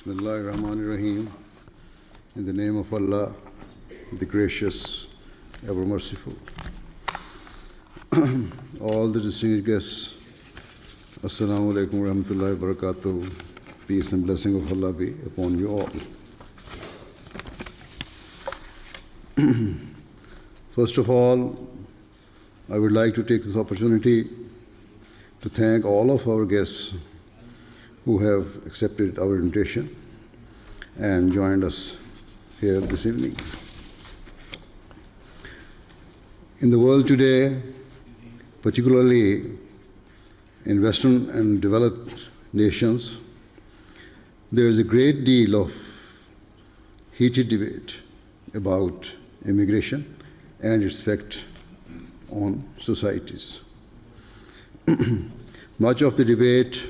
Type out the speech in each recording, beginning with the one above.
Bismillahir Rahmanir Rahim. In the name of Allah, the Gracious, Ever Merciful. All the distinguished guests, Assalamu alaikum wa rahmatullahi wa barakatuh. Peace and blessing of Allah be upon you all. First of all, I would like to take this opportunity to thank all of our guests who have accepted our invitation and joined us here this evening. In the world today, particularly in Western and developed nations, there is a great deal of heated debate about immigration and its effect on societies. Much of the debate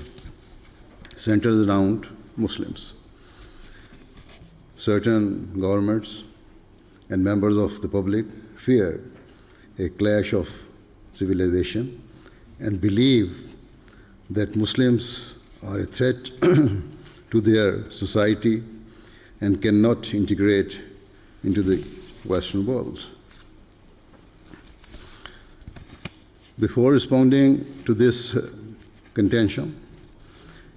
centers around Muslims. Certain governments and members of the public fear a clash of civilization and believe that Muslims are a threat to their society and cannot integrate into the Western world. Before responding to this contention,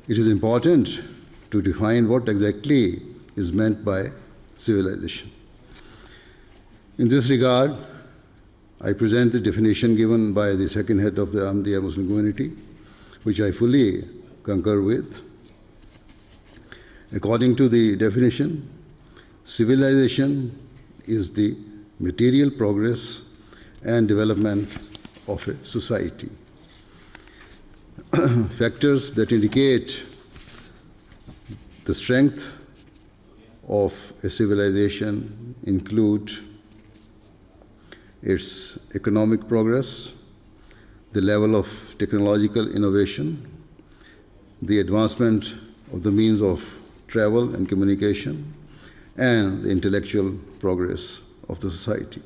it is important to define what exactly is meant by civilization. In this regard, I present the definition given by the second head of the Ahmadiyya Muslim community, which I fully concur with. According to the definition, civilization is the material progress and development of a society. Factors that indicate the strength of a civilization include its economic progress, the level of technological innovation, the advancement of the means of travel and communication, and the intellectual progress of the society.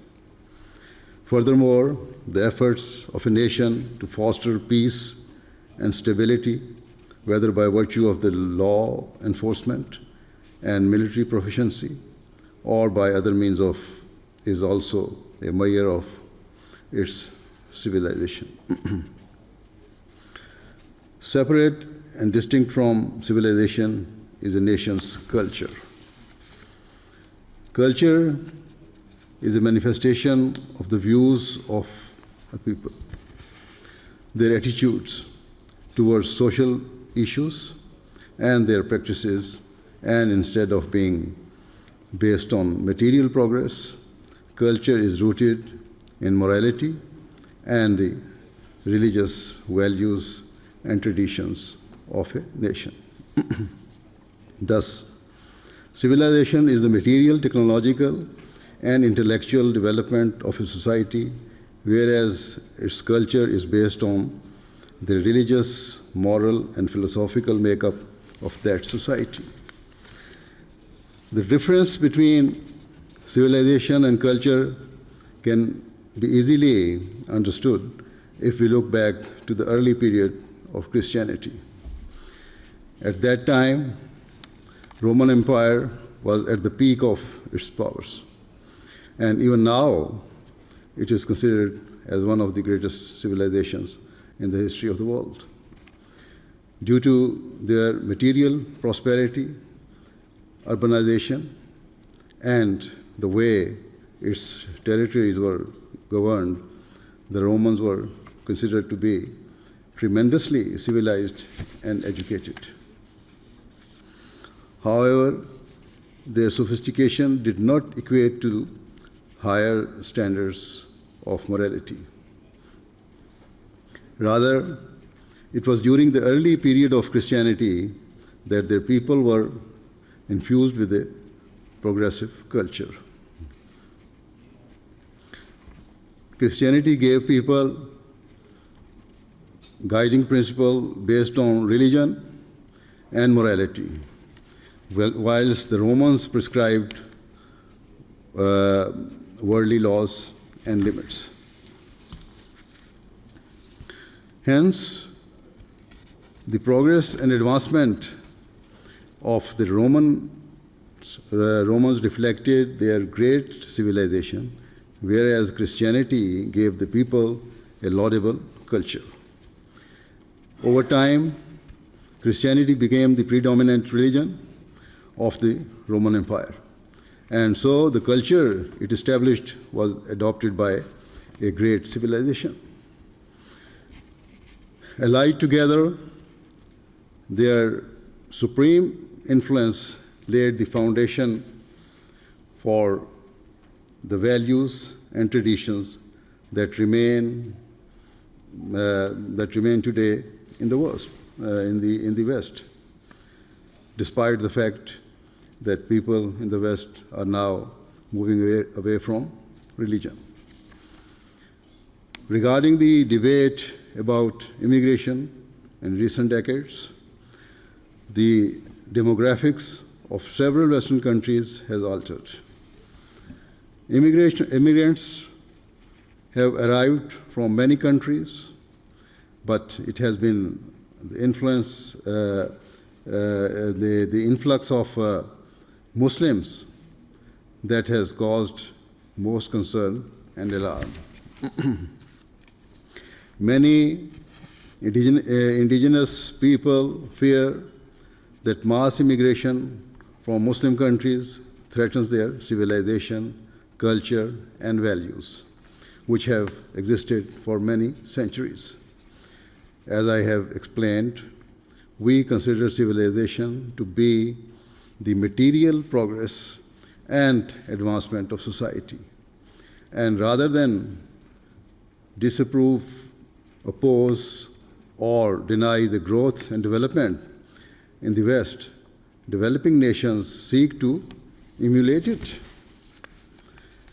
Furthermore, the efforts of a nation to foster peace and stability, whether by virtue of the law enforcement and military proficiency or by other means of, is also a measure of its civilization. Separate and distinct from civilization is a nation's culture. Culture is a manifestation of the views of a people, their attitudes towards social issues and their practices, and instead of being based on material progress, culture is rooted in morality and the religious values and traditions of a nation. Thus, civilization is the material, technological, and intellectual development of a society, whereas its culture is based on the religious, moral, and philosophical makeup of that society. The difference between civilization and culture can be easily understood if we look back to the early period of Christianity. At that time, Roman Empire was at the peak of its powers, and even now it is considered as one of the greatest civilizations in the history of the world. Due to their material prosperity, urbanization, and the way its territories were governed, the Romans were considered to be tremendously civilized and educated. However, their sophistication did not equate to higher standards of morality. Rather, it was during the early period of Christianity that their people were infused with a progressive culture. Christianity gave people guiding principle based on religion and morality, whilst the Romans prescribed worldly laws and limits. Hence, the progress and advancement of the Romans reflected their great civilization, whereas Christianity gave the people a laudable culture. Over time, Christianity became the predominant religion of the Roman Empire. And so the culture it established was adopted by a great civilization. Allied together, their supreme influence laid the foundation for the values and traditions that remain today in the West, in the West, despite the fact that people in the West are now moving away from religion. Regarding the debate about immigration in recent decades, the demographics of several Western countries has altered. Immigrants have arrived from many countries, but it has been the influence, the influx of Muslims that has caused most concern and alarm. Many indigenous people fear that mass immigration from Muslim countries threatens their civilization, culture, and values, which have existed for many centuries. As I have explained, we consider civilization to be the material progress and advancement of society. And rather than disapprove, oppose, or deny the growth and development in the West, developing nations seek to emulate it.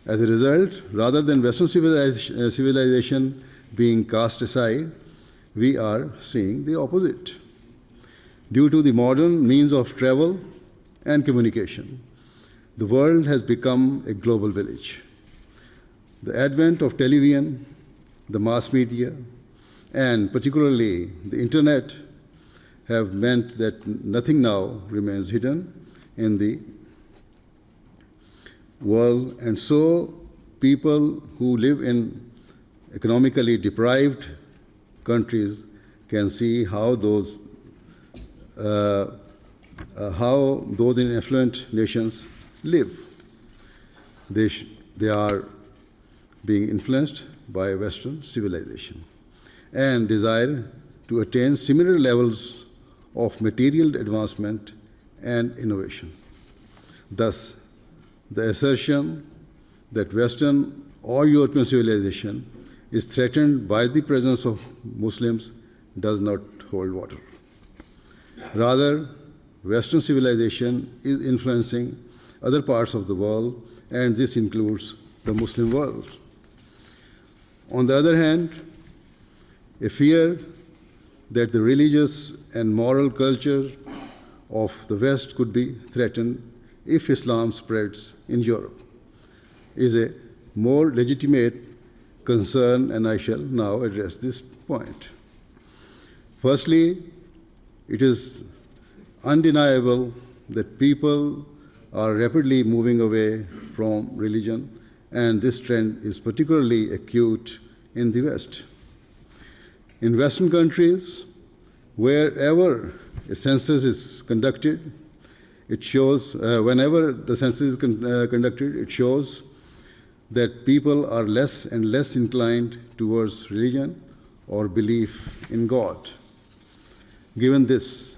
As a result, rather than Western civilization being cast aside, we are seeing the opposite. Due to the modern means of travel and communication, the world has become a global village. The advent of television, the mass media, and particularly the internet have meant that nothing now remains hidden in the world, and so people who live in economically deprived countries can see how those in affluent nations live. They are being influenced by Western civilization and desire to attain similar levels of material advancement and innovation. Thus, the assertion that Western or European civilization is threatened by the presence of Muslims does not hold water. Rather, Western civilization is influencing other parts of the world, and this includes the Muslim world. On the other hand, a fear that the religious and moral culture of the West could be threatened if Islam spreads in Europe is a more legitimate concern, and I shall now address this point. Firstly, it is undeniable that people are rapidly moving away from religion, and this trend is particularly acute in the West. In Western countries, wherever a census is conducted, it shows, whenever the census is conducted, it shows that people are less and less inclined towards religion or belief in God. Given this,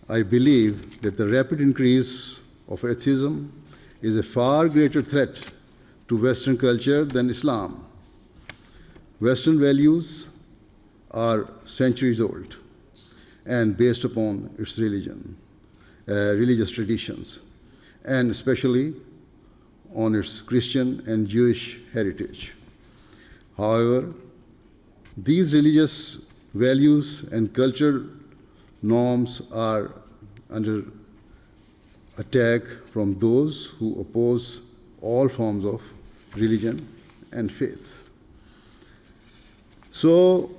I believe that the rapid increase of atheism is a far greater threat to Western culture than Islam. Western values are centuries old and based upon its religious traditions, and especially on its Christian and Jewish heritage. However, these religious values and cultural norms are under attack from those who oppose all forms of religion and faith. So,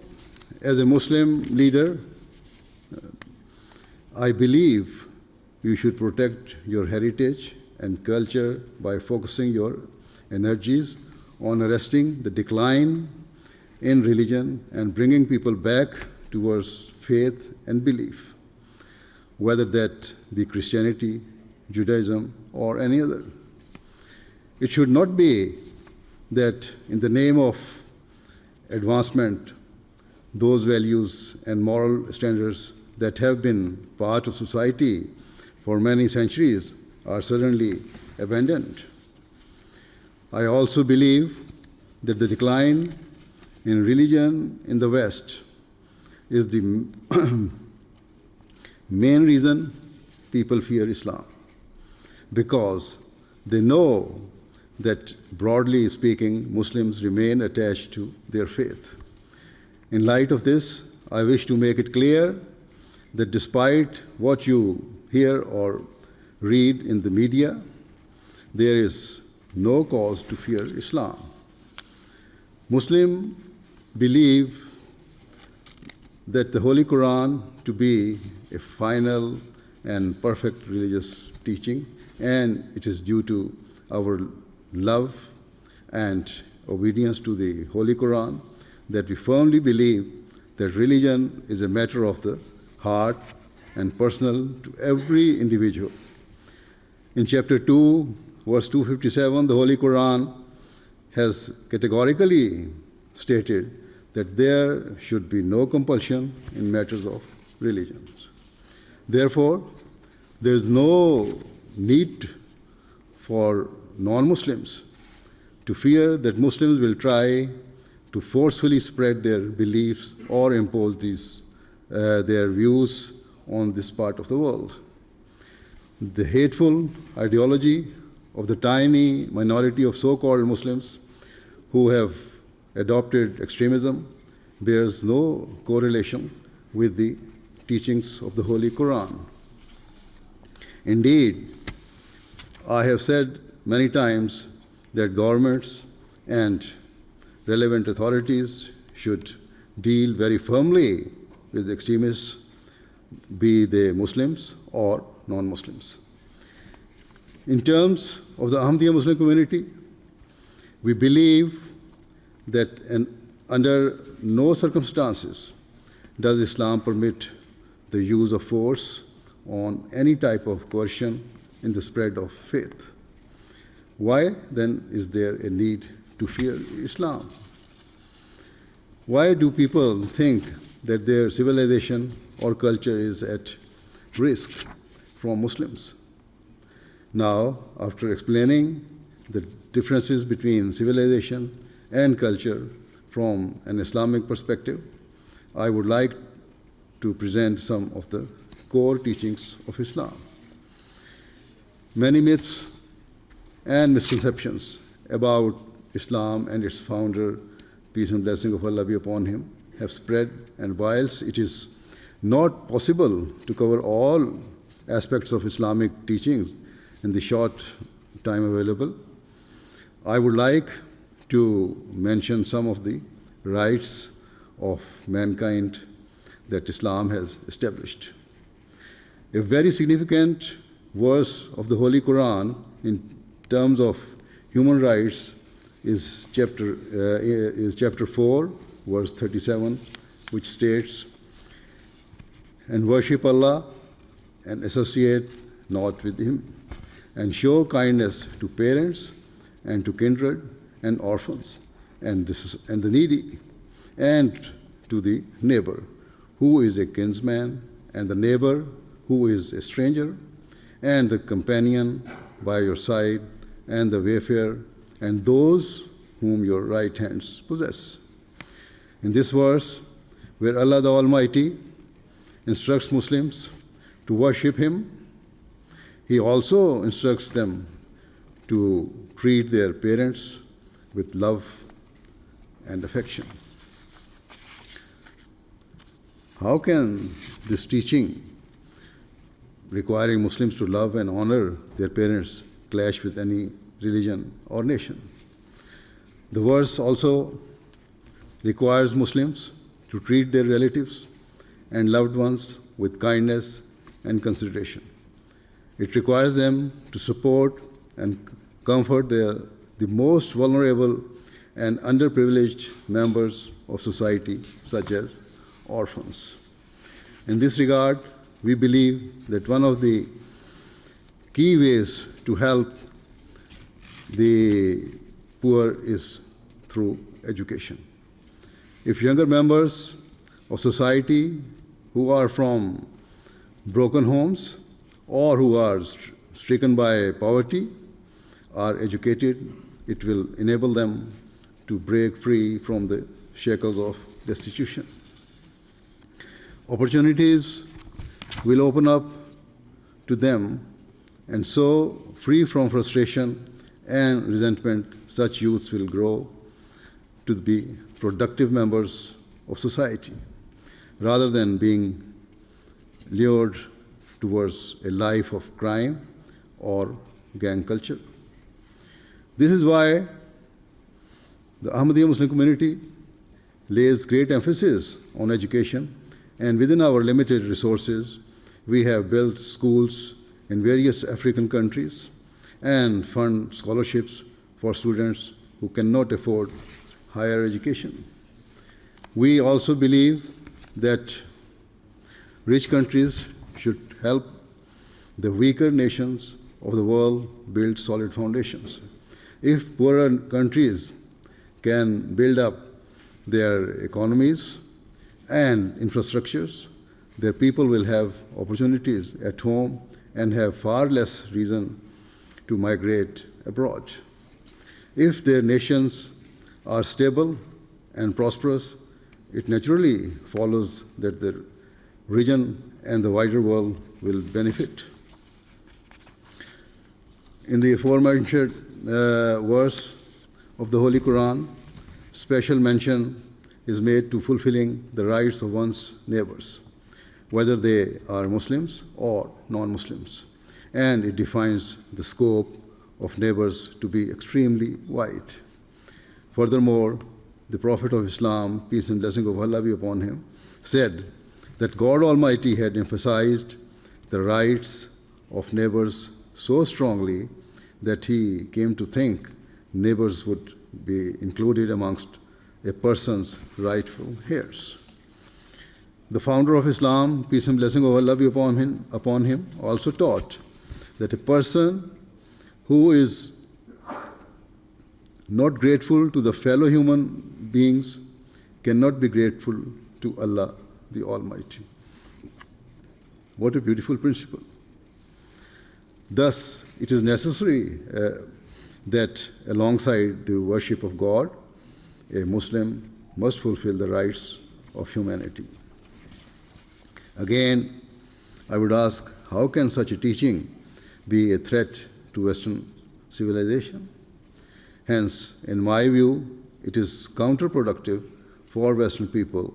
as a Muslim leader, I believe you should protect your heritage and culture by focusing your energies on arresting the decline in religion and bringing people back towards faith and belief, whether that be Christianity, Judaism, or any other. It should not be that in the name of advancement, those values and moral standards that have been part of society for many centuries are suddenly abandoned. I also believe that the decline in religion in the West is the main reason people fear Islam, because they know that, broadly speaking, Muslims remain attached to their faith. In light of this, I wish to make it clear that despite what you hear or read in the media, there is no cause to fear Islam. Muslims believe that the Holy Quran to be a final and perfect religious teaching, and it is due to our love and obedience to the Holy Quran that we firmly believe that religion is a matter of the heart and personal to every individual. In chapter 2, verse 257, the Holy Quran has categorically stated that there should be no compulsion in matters of religions. Therefore, there is no need for non-Muslims to fear that Muslims will try to forcefully spread their beliefs or impose their views on this part of the world. The hateful ideology of the tiny minority of so-called Muslims who have adopted extremism bears no correlation with the teachings of the Holy Quran. Indeed, I have said many times that governments and relevant authorities should deal very firmly with extremists, be they Muslims or non-Muslims. In terms of the Ahmadiyya Muslim community, we believe that under no circumstances does Islam permit the use of force on any type of coercion in the spread of faith. Why then is there a need to fear Islam? Why do people think that their civilization or culture is at risk from Muslims? Now, after explaining the differences between civilization and culture from an Islamic perspective, I would like to present some of the core teachings of Islam. Many myths and misconceptions about Islam and its founder, peace and blessing of Allah be upon him, have spread, and whilst it is not possible to cover all aspects of Islamic teachings in the short time available, I would like to mention some of the rights of mankind that Islam has established. A very significant verse of the Holy Quran in terms of human rights is chapter 4, verse 37, which states, "And worship Allah and associate not with Him, and show kindness to parents and to kindred and orphans and the needy, and to the neighbor who is a kinsman, and the neighbor who is a stranger, and the companion by your side, and the wayfarer, and those whom your right hands possess." In this verse, where Allah the Almighty instructs Muslims to worship Him, He also instructs them to treat their parents with love and affection. How can this teaching requiring Muslims to love and honor their parents clash with any religion or nation? The verse also requires Muslims to treat their relatives and loved ones with kindness and consideration. It requires them to support and comfort the most vulnerable and underprivileged members of society, such as orphans. In this regard, we believe that one of the key ways to help the poor is through education. If younger members of society who are from broken homes or who are stricken by poverty are educated, it will enable them to break free from the shackles of destitution. Opportunities will open up to them, and so, free from frustration and resentment, such youths will grow to be productive members of society, rather than being lured towards a life of crime or gang culture. This is why the Ahmadiyya Muslim community lays great emphasis on education, and within our limited resources, we have built schools in various African countries and fund scholarships for students who cannot afford higher education. We also believe that rich countries should help the weaker nations of the world build solid foundations. If poorer countries can build up their economies and infrastructures, their people will have opportunities at home and have far less reason to migrate abroad. If their nations are stable and prosperous, it naturally follows that the region and the wider world will benefit. In the aforementioned verse of the Holy Quran, special mention is made to fulfilling the rights of one's neighbors, whether they are Muslims or non-Muslims. And it defines the scope of neighbors to be extremely wide. Furthermore, the Prophet of Islam, peace and blessing of Allah be upon him, said that God Almighty had emphasized the rights of neighbors so strongly that he came to think neighbors would be included amongst a person's rightful heirs. The founder of Islam, peace and blessing of Allah be upon him, also taught that a person who is not grateful to the fellow human beings cannot be grateful to Allah the Almighty. What a beautiful principle. Thus, it is necessary that alongside the worship of God, a Muslim must fulfill the rights of humanity. Again, I would ask, how can such a teaching be a threat to Western civilization? Hence, in my view, it is counterproductive for Western people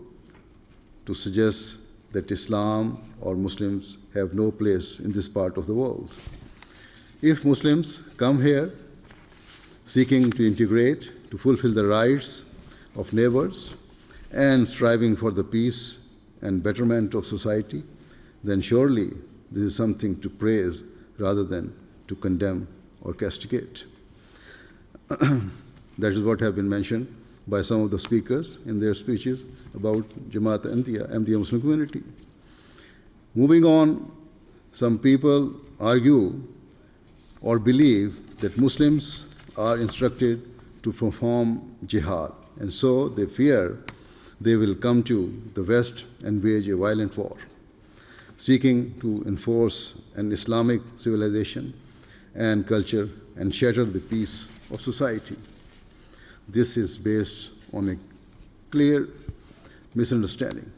to suggest that Islam or Muslims have no place in this part of the world. If Muslims come here seeking to integrate, to fulfill the rights of neighbors, and striving for the peace and betterment of society, then surely this is something to praise rather than to condemn or castigate. That is what has been mentioned by some of the speakers in their speeches about Jamaat Ahmadiyya Muslim community. Moving on, some people argue or believe that Muslims are instructed to perform jihad, and so they fear they will come to the West and wage a violent war, seeking to enforce an Islamic civilization and culture and shatter the peace of society. This is based on a clear misunderstanding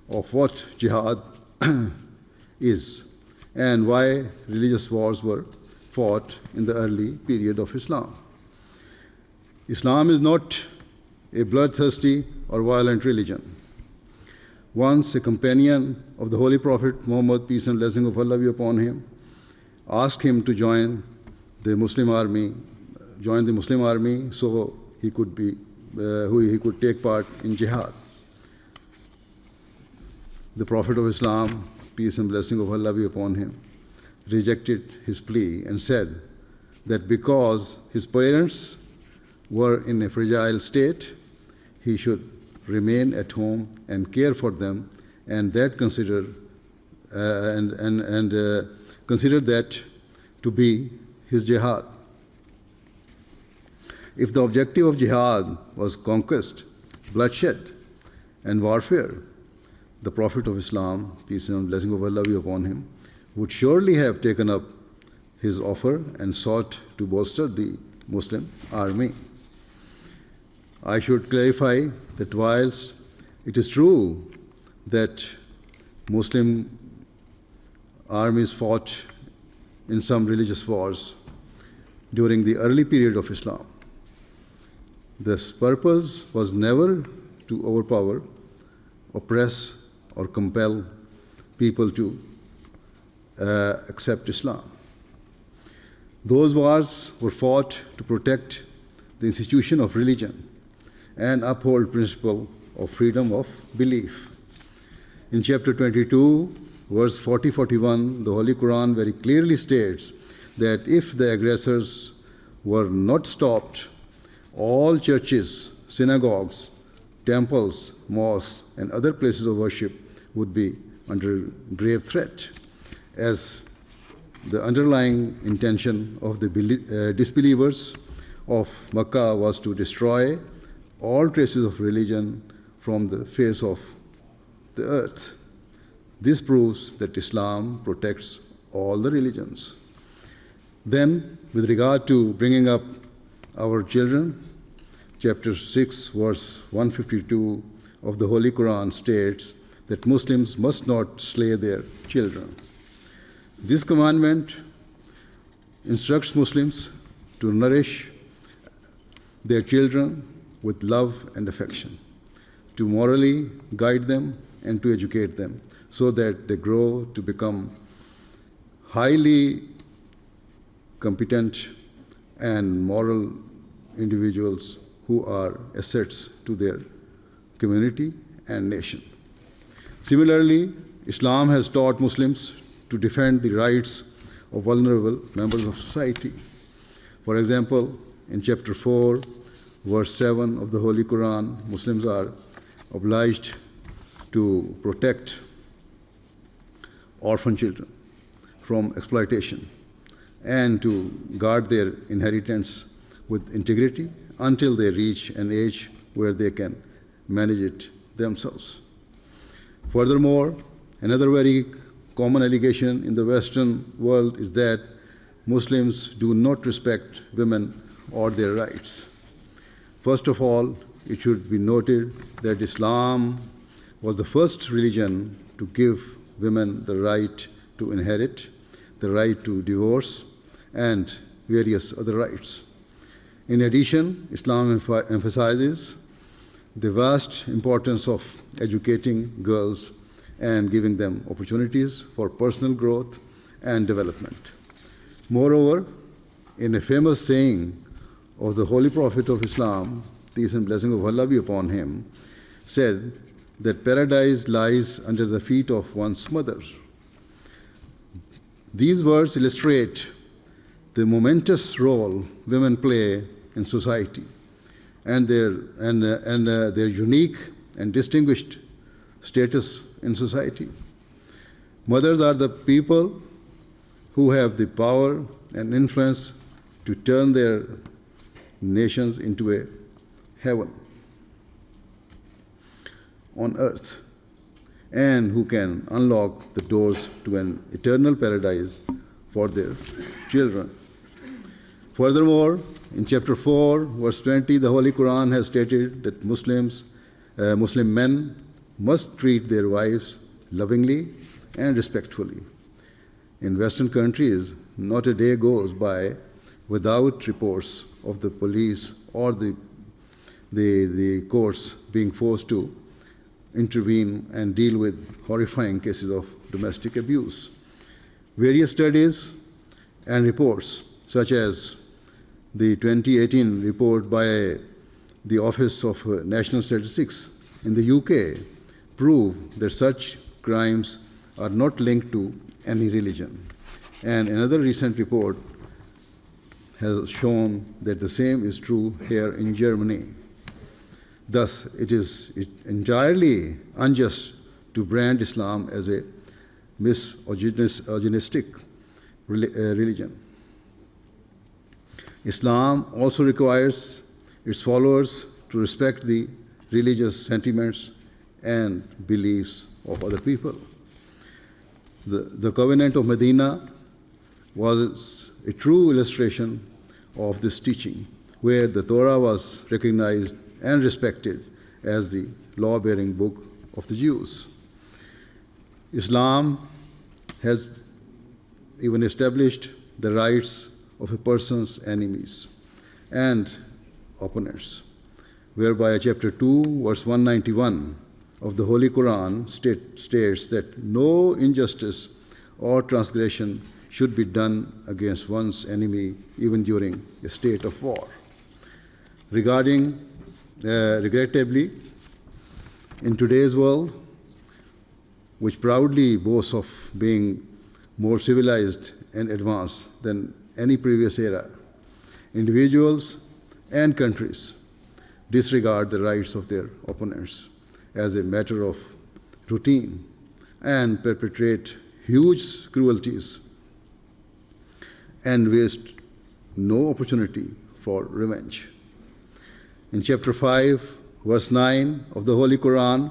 of what jihad is and why religious wars were fought in the early period of Islam. Islam is not a bloodthirsty or violent religion. Once a companion of the Holy Prophet Muhammad, peace and blessing of Allah be upon him, asked him to join the Muslim army so he could take part in jihad. The Prophet of Islam, peace and blessing of Allah be upon him, rejected his plea and said that because his parents were in a fragile state, he should remain at home and care for them, and that consider that to be his jihad. If the objective of jihad was conquest, bloodshed, and warfare, the Prophet of Islam, peace and blessing of Allah be upon him, would surely have taken up his offer and sought to bolster the Muslim army. I should clarify that whilst it is true that Muslim armies fought in some religious wars during the early period of Islam, this purpose was never to overpower, oppress, or compel people to accept Islam. Those wars were fought to protect the institution of religion and uphold principle of freedom of belief. In chapter 22, verse 40-41, the Holy Quran very clearly states that if the aggressors were not stopped, all churches, synagogues, temples, mosques, and other places of worship would be under grave threat, as the underlying intention of the disbelievers of Makkah was to destroy all traces of religion from the face of the earth. This proves that Islam protects all the religions. Then, with regard to bringing up our children, chapter 6, verse 152 of the Holy Quran states that Muslims must not slay their children. This commandment instructs Muslims to nourish their children with love and affection, to morally guide them and to educate them so that they grow to become highly competent and moral individuals who are assets to their community and nation. Similarly, Islam has taught Muslims to defend the rights of vulnerable members of society. For example, in chapter 4, verse 7 of the Holy Quran, Muslims are obliged to protect orphan children from exploitation and to guard their inheritance with integrity until they reach an age where they can manage it themselves. Furthermore, another very common allegation in the Western world is that Muslims do not respect women or their rights. First of all, it should be noted that Islam was the first religion to give women the right to inherit, the right to divorce, and various other rights. In addition, Islam emphasizes the vast importance of educating girls and giving them opportunities for personal growth and development. Moreover, in a famous saying of the Holy Prophet of Islam, peace and blessing of Allah be upon him, said that paradise lies under the feet of one's mother. These words illustrate the momentous role women play in society and their unique and distinguished status in society. Mothers are the people who have the power and influence to turn their nations into a heaven on earth, and who can unlock the doors to an eternal paradise for their children. Furthermore, in chapter 4, verse 20, the Holy Quran has stated that Muslim men must treat their wives lovingly and respectfully. In Western countries, not a day goes by without reports of the police or the courts being forced to intervene and deal with horrifying cases of domestic abuse. Various studies and reports, such as the 2018 report by the Office of National Statistics in the UK, prove that such crimes are not linked to any religion And another recent report has shown that the same is true here in Germany. Thus, it is entirely unjust to brand Islam as a misogynistic religion. Islam also requires its followers to respect the religious sentiments and beliefs of other people. The Covenant of Medina was a true illustration of this teaching, where the Torah was recognized and respected as the law-bearing book of the Jews. Islam has even established the rights of a person's enemies and opponents, whereby chapter 2, verse 191 of the Holy Quran states that no injustice or transgression should be done against one's enemy even during a state of war. Regrettably, in today's world, which proudly boasts of being more civilized and advanced than any previous era, individuals and countries disregard the rights of their opponents as a matter of routine and perpetrate huge cruelties and waste no opportunity for revenge. In chapter 5, verse 9 of the Holy Quran,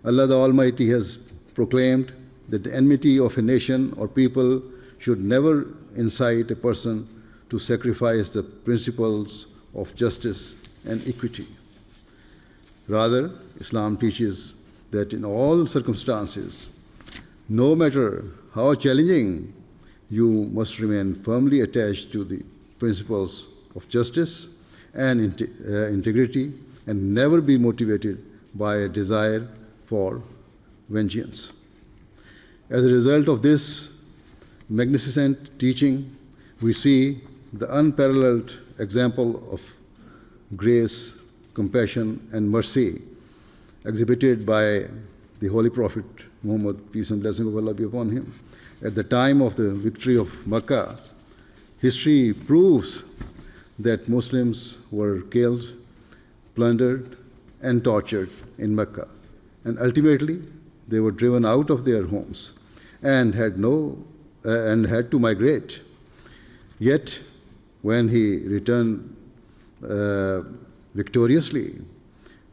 Allah the Almighty has proclaimed that the enmity of a nation or people should never incite a person to sacrifice the principles of justice and equity. Rather, Islam teaches that in all circumstances, no matter how challenging, you must remain firmly attached to the principles of justice and integrity and never be motivated by a desire for vengeance. As a result of this magnificent teaching, we see the unparalleled example of grace, compassion, and mercy exhibited by the Holy Prophet Muhammad, peace and blessing of Allah be upon him. At the time of the victory of Makkah, history proves that Muslims were killed, plundered, and tortured in Mecca. And ultimately, they were driven out of their homes and had to migrate. Yet, when he returned victoriously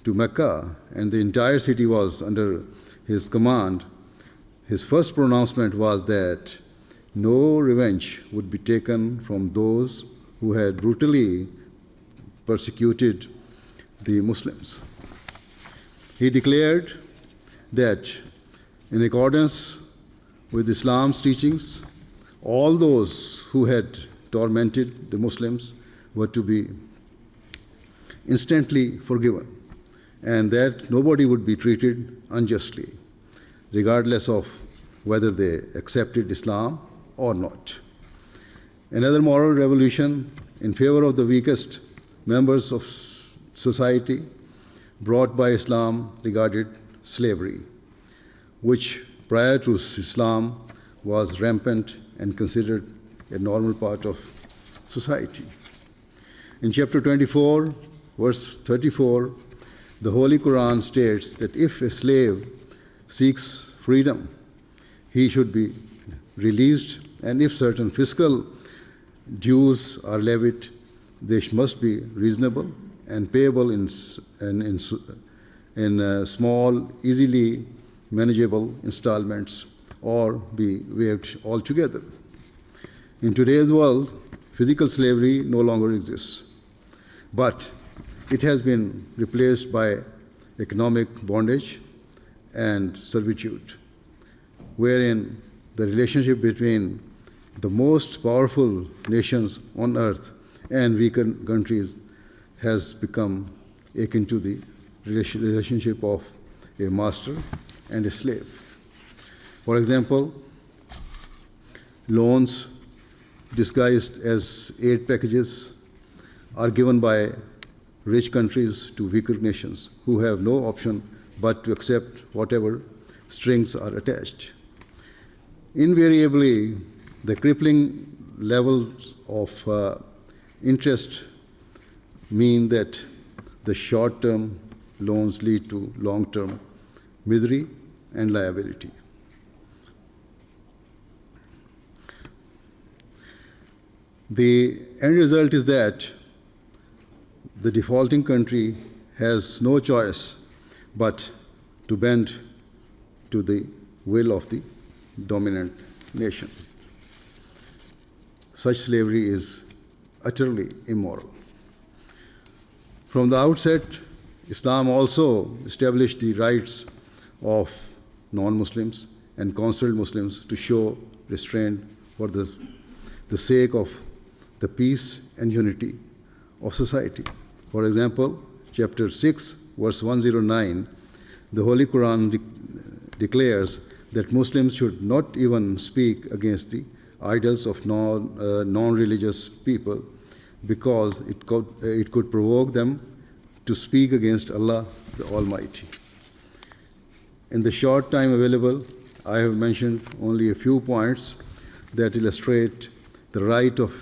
to Mecca and the entire city was under his command, his first pronouncement was that no revenge would be taken from those who had brutally persecuted the Muslims. He declared that in accordance with Islam's teachings, all those who had tormented the Muslims were to be instantly forgiven, and that nobody would be treated unjustly, regardless of whether they accepted Islam or not. Another moral revolution in favor of the weakest members of society brought by Islam regarded slavery, which prior to Islam was rampant and considered a normal part of society. In chapter 24, verse 34, the Holy Quran states that if a slave seeks freedom, he should be released, and if certain fiscal dues are levied, they must be reasonable and payable in small, easily manageable installments, or be waived altogether. In today's world, physical slavery no longer exists, but it has been replaced by economic bondage and servitude, wherein the relationship between the most powerful nations on earth and weaker countries has become akin to the relationship of a master and a slave. For example, loans disguised as aid packages are given by rich countries to weaker nations who have no option but to accept whatever strings are attached. Invariably, The crippling levels of interest mean that the short-term loans lead to long-term misery and liability. The end result is that the defaulting country has no choice but to bend to the will of the dominant nation. Such slavery is utterly immoral. From the outset, Islam also established the rights of non-Muslims and conscript Muslims to show restraint for the sake of the peace and unity of society. For example, chapter 6, verse 109, the Holy Quran declares that Muslims should not even speak against the idols of non-religious people because it could provoke them to speak against Allah the Almighty. In the short time available, I have mentioned only a few points that illustrate the right of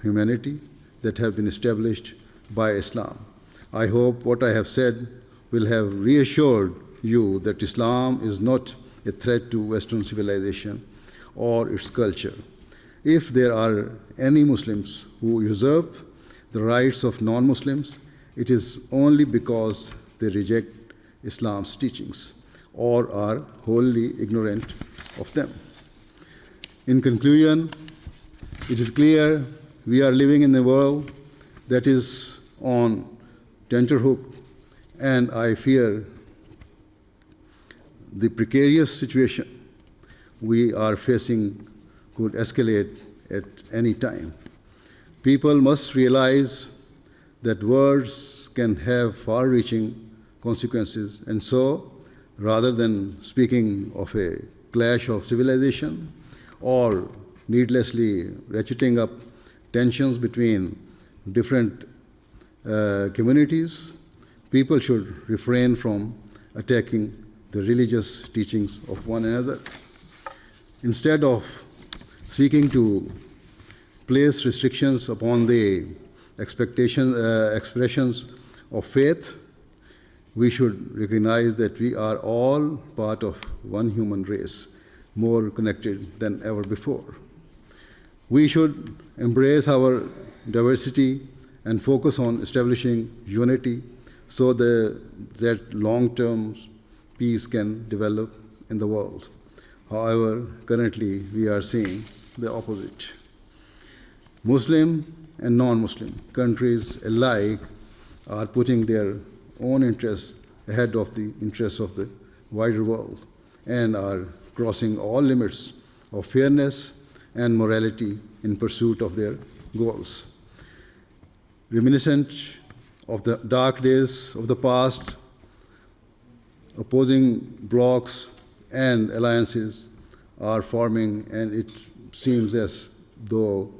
humanity that have been established by Islam. I hope what I have said will have reassured you that Islam is not a threat to Western civilization or its culture. If there are any Muslims who usurp the rights of non-Muslims, it is only because they reject Islam's teachings or are wholly ignorant of them. In conclusion, it is clear we are living in a world that is on tenterhook, and I fear the precarious situation we are facing could escalate at any time. People must realize that words can have far-reaching consequences, and so, rather than speaking of a clash of civilization or needlessly ratcheting up tensions between different communities, people should refrain from attacking the religious teachings of one another. Instead of seeking to place restrictions upon the expressions of faith, we should recognize that we are all part of one human race, more connected than ever before. We should embrace our diversity and focus on establishing unity so that long-term peace can develop in the world. However, currently we are seeing the opposite. Muslim and non-Muslim countries alike are putting their own interests ahead of the interests of the wider world and are crossing all limits of fairness and morality in pursuit of their goals. Reminiscent of the dark days of the past, opposing blocs and alliances are forming, and it seems as though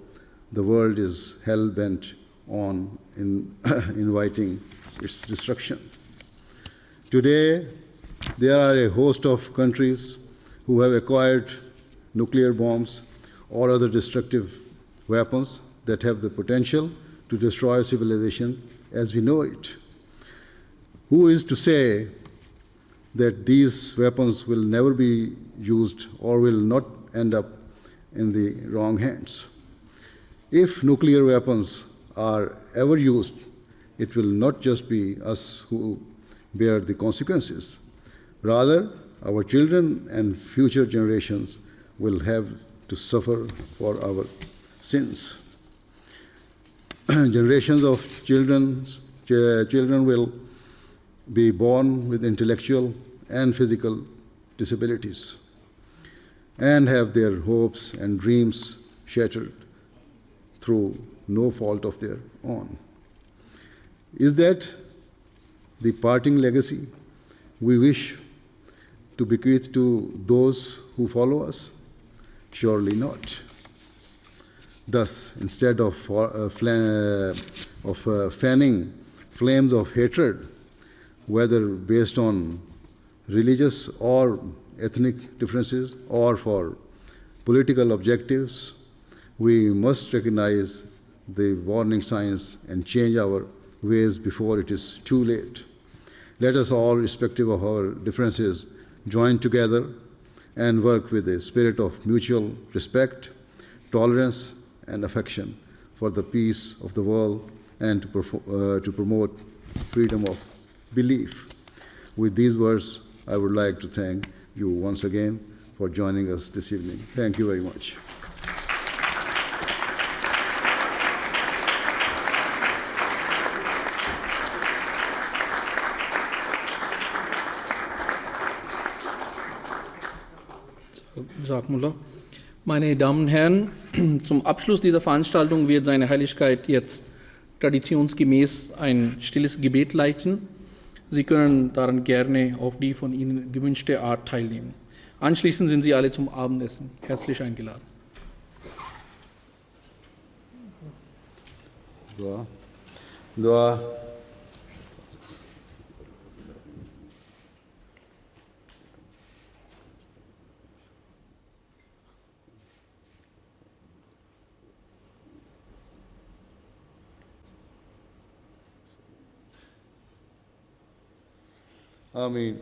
the world is hell-bent on inviting its destruction. Today, there are a host of countries who have acquired nuclear bombs or other destructive weapons that have the potential to destroy civilization as we know it. Who is to say that these weapons will never be used or will not end up in the wrong hands? If nuclear weapons are ever used, it will not just be us who bear the consequences. Rather, our children and future generations will have to suffer for our sins. Generations of children will be born with intellectual and physical disabilities and have their hopes and dreams shattered through no fault of their own. Is that the parting legacy we wish to bequeath to those who follow us? Surely not. Thus, instead of fanning flames of hatred, whether based on religious or ethnic differences or for political objectives, We must recognize the warning signs and change our ways before it is too late. Let us all, irrespective of our differences, join together and work with a spirit of mutual respect, tolerance, and affection for the peace of the world and to promote freedom of belief. With these words, I would like to thank you once again for joining us this evening. Thank you very much. Jazakumullah. Meine Damen und Herren, zum Abschluss dieser Veranstaltung wird Seine Heiligkeit jetzt traditionsgemäß ein stilles Gebet leiten. Sie können daran gerne auf die von Ihnen gewünschte Art teilnehmen. Anschließend sind Sie alle zum Abendessen herzlich eingeladen. Dua. Dua. Ameen.